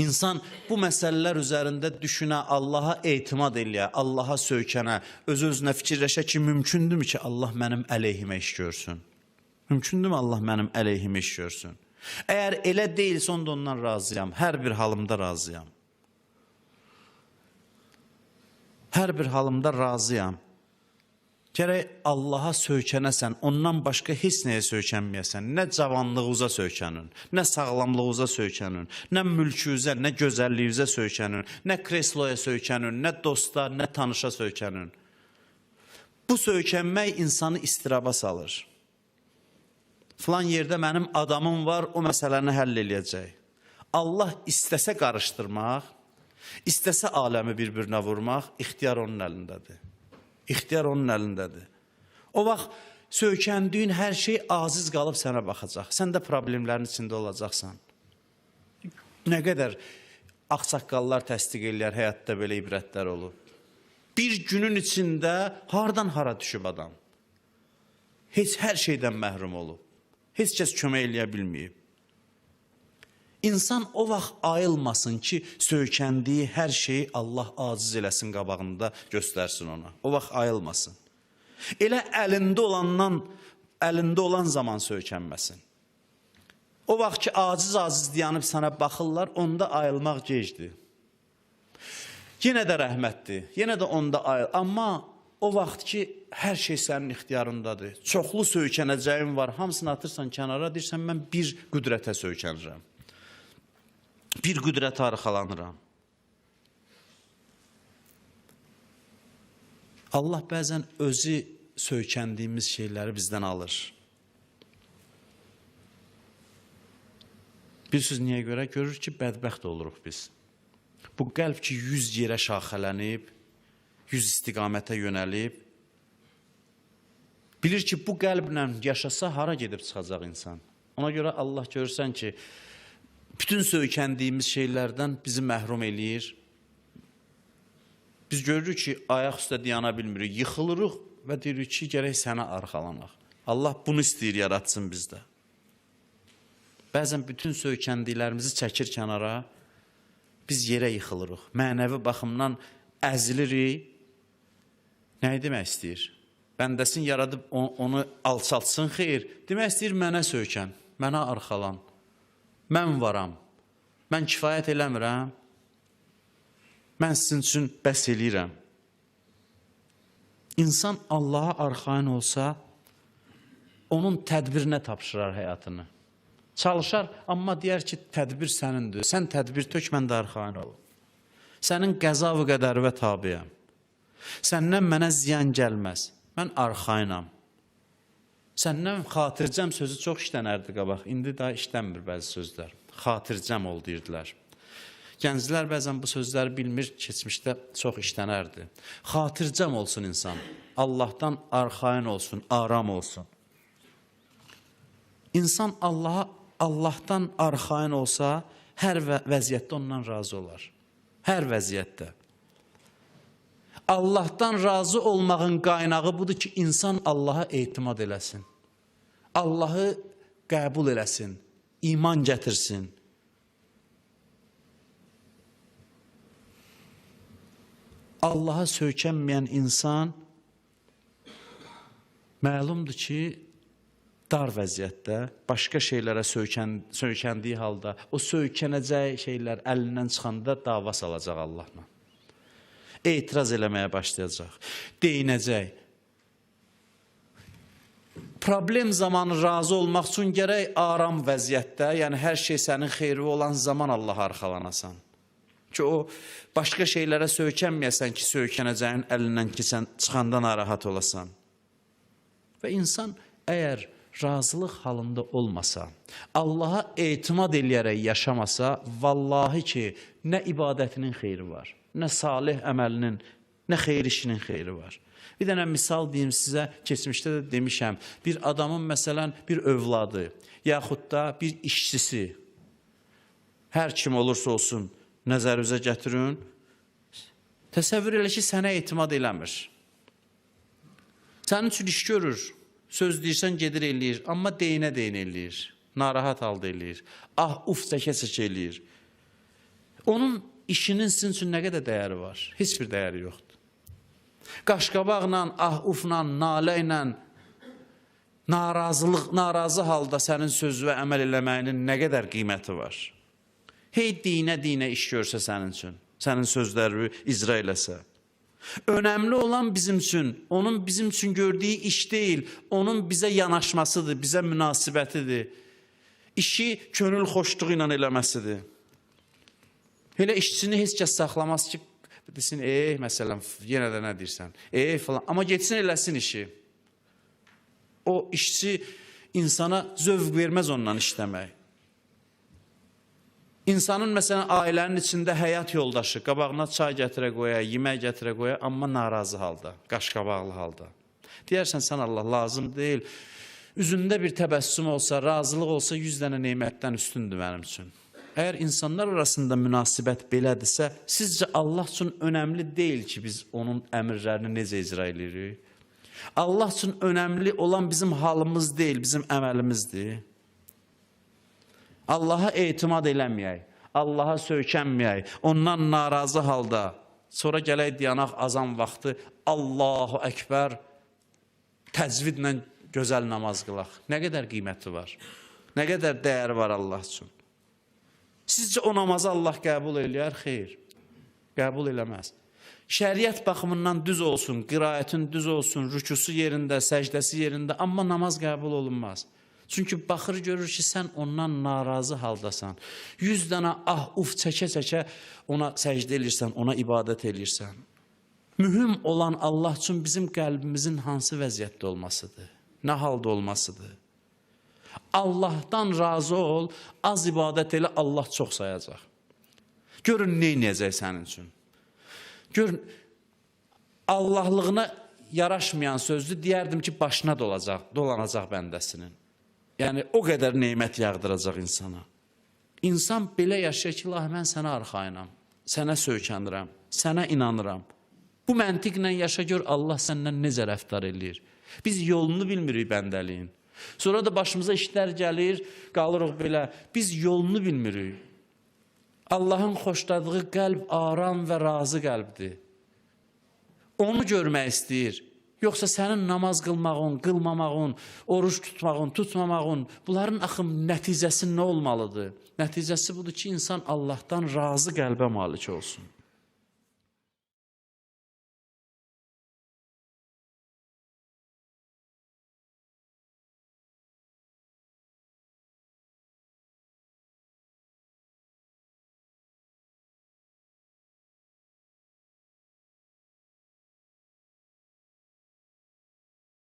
İnsan bu məsələlər üzərində düşünə, Allaha etimad eləyə, Allaha söykənə, öz-özünə fikirləşə ki, mümkündürmü ki, Allah mənim əleyhimə iş görsün? Mümkündürmü Allah mənim əleyhimə iş görsün? Əgər elə deyilsə, onda ondan razıyam, hər bir halımda razıyam. Hər bir halımda razıyam. Gərək Allaha söykənəsən, ondan başqa heç nəyə söykənməyəsən. Nə cavanlığınıza söykənin, nə sağlamlığınıza söykənin, nə mülkünüzə, nə gözəlliyinizə söykənin, nə kresloya söykənin, nə dosta, nə tanışa söykənin. Bu söykənmək insanı istiraba salır. Filan yerdə mənim adamım var, o məsələni həll eləyəcək. Allah istəsə qarışdırmaq, istəsə aləmi bir-birinə vurmaq, ixtiyar onun əlindədir. İxtiyar onun əlindədir. O vaxt söykəndiyin hər şey aziz qalıb sənə baxacaq. Sən də problemlərin içində olacaqsan. Nə qədər ağsaqqallar təsdiq eləyər, həyatda belə ibrətlər olub. Bir günün içində hardan hara düşüb adam. Heç hər şeydən məhrum olub. Heç kəs kömək eləyə bilməyib. İnsan o vaxt ayılmasın ki, söykəndiyi hər şeyi Allah aciz eləsin qabağında göstərsin ona. O vaxt ayılmasın. Elə əlində olan zaman söykənməsin. O vaxt ki, aciz dayanıb sana baxırlar, onda ayılmaq gecdir. Yenə də rəhmətdir, yenə də onda ayıl. Amma o vaxt ki, hər şey sənin ixtiyarındadır. Çoxlu söykənəcəyin var, hamısını atırsan kənara, deyirsən, mən bir qüdrətə söykənirəm. Bir qüdrətə arxalanıram. Allah bəzən özü söykəndiyimiz şeyləri bizdən alır. Bilirsiniz niyə görə? Görür ki, bədbəxt oluruq biz. Bu qəlb ki, 100 yerə şaxələnib, 100 istiqamətə yönəlib, bilir ki, bu qəlblə yaşasa hara gedib çıxacaq insan. Ona görə Allah görürsən ki, bütün söykəndiyimiz şeylərdən bizi məhrum eləyir. Biz görürük ki, ayaq üstə dayana bilmirik, yıxılırıq və deyirik ki, gərək sənə arxalanaq. Allah bunu istəyir, yaratsın bizdə. Bəzən bütün söykəndiklərimizi çəkir kənara, biz yerə yıxılırıq. Mənəvi baxımdan əzilirik. Nəyi demək istəyir? Bəndəsini yaradıb onu alçaltsın, xeyr. Demək istəyir, mənə söykən, mənə arxalan. Mən varam, mən kifayət eləmirəm, mən sizin üçün bəs eləyirəm. İnsan Allaha arxain olsa, onun tədbirinə tapşırar həyatını. Çalışar, amma deyər ki, tədbir sənindir. Sən tədbir tök, mən də arxain olum. Sənin qəza və qədərvə tabiyəm. Səndən mənə ziyan gəlməz, mən arxainam. Səndən xatircəm sözü çox işlənərdi qabaq. İndi daha işlənmir bəzi sözlər. Xatircəm ol deyirdilər. Gənclər bəzən bu sözləri bilmir, keçmişdə çox işlənərdi. Xatircəm olsun insan. Allahdan arxain olsun, aram olsun. İnsan Allahdan arxain olsa, hər vəziyyətdə ondan razı olar. Hər vəziyyətdə. Allahdan razı olmağın qaynağı budur ki, insan Allaha etimad eləsin. Allahı qəbul eləsin, iman gətirsin. Allaha söykənməyən insan məlumdur ki, dar vəziyyətdə, başqa şeylərə söykəndiyi halda, o söykənəcək şeylər əlindən çıxanda dava salacaq Allahla. Etiraz eləməyə başlayacaq, deyinəcək. Problem zamanı razı olmaq üçün gərək aram vəziyyətdə, yəni hər şey sənin xeyri olan zaman Allaha arxalanasan. Ki o başqa şeylərə söykənməyəsən ki, söykənəcəyin əlindən çıxanda narahat olasan. Və insan əgər razılıq halında olmasa, Allaha etimad eləyərək yaşamasa, vallahi ki, nə ibadətinin xeyri var, nə salih əməlinin, nə xeyir işinin xeyri var. Bir dənə misal deyim sizə, keçmişdə də demişəm, bir adamın məsələn bir övladı, yaxud da bir işçisi, hər kim olursa olsun, nəzərinizə gətirin, təsəvvür elə ki, sənə etimad eləmir. Sənin üçün iş görür, söz deyirsən gedir eləyir, amma deyinə eləyir, narahat halda eləyir, uf çəkə eləyir. Onun işinin sizin üçün nə qədər dəyəri var? Heç bir dəyəri yoxdur. Qaşqabaqla, ufla, nalə ilə, narazı halda sənin söz və əməl eləməyinin nə qədər qiyməti var? Hey dinə iş görsə sənin üçün, sənin sözləri icra eləsə. Önəmli olan bizim üçün, onun bizim üçün gördüyü iş deyil, onun bizə yanaşmasıdır, bizə münasibətidir. İşi könül xoşluğu ilə eləməsidir. Elə işçini heç kəs saxlamaz ki, desin, məsələn, yenə də nə deyirsən, falan. Amma geçsin eləsin işi. O işçi insana zövq verməz ondan işləmək. İnsanın məsələn ailənin içində həyat yoldaşı qabağına çay gətirə qoya, yemək gətirə qoya, amma narazı halda, qaşqabaqlı halda. Deyərsən sən Allah lazım deyil. Üzündə bir təbəssüm olsa, razılıq olsa 100 dənə nemətdən üstündür mənim üçün. Əgər insanlar arasında münasibət belədirsə, sizcə Allah üçün önəmli deyil ki, biz onun əmrlərini necə icra edirik? Allah üçün önəmli olan bizim halımız deyil, bizim əməlimizdir. Allaha etimad eləməyək, Allaha söykənməyək, ondan narazı halda, sonra gələk dayanaq azan vaxtı Allahu Əkbər təcvidlə gözəl namaz qılaq. Nə qədər qiyməti var? Nə qədər dəyəri var Allah üçün? Sizcə o namazı Allah qəbul eləyər? Xeyr, qəbul eləməz. Şəriət baxımından düz olsun, qiraətin düz olsun, rükusu yerində, səcdəsi yerində, amma namaz qəbul olunmaz. Çünki baxır görür ki, sən ondan narazı haldasan. 100 dənə çəkə-çəkə ona səcdə edirsən, ona ibadət edirsən. Mühüm olan Allah üçün bizim qəlbimizin hansı vəziyyətdə olmasıdır, nə halda olmasıdır. Allahdan razı ol, az ibadət elə, Allah çox sayacaq. Görün, nə edəcək sənin üçün? Görün, Allahlığına yaraşmayan sözdür, deyərdim ki, başına dolanacaq bəndəsinin. Yəni, o qədər neymət yağdıracaq insana. İnsan belə yaşayır ki, Allah, mən sənə arxayınam, sənə söykənirəm, sənə inanıram. Bu məntiqlə yaşa gör, Allah səndən necə rəftar edir. Biz yolunu bilmirik bəndəliyin. Sonra da başımıza işlər gəlir, qalırıq belə. Biz yolunu bilmirik. Allahın xoşladığı qəlb aram və razı qəlbdir. Onu görmək istəyir. Yoxsa sənin namaz qılmağın, qılmamağın, oruç tutmağın, tutmamağın, bunların axım nəticəsi nə olmalıdır? Nəticəsi budur ki, insan Allahdan razı qəlbə malik olsun.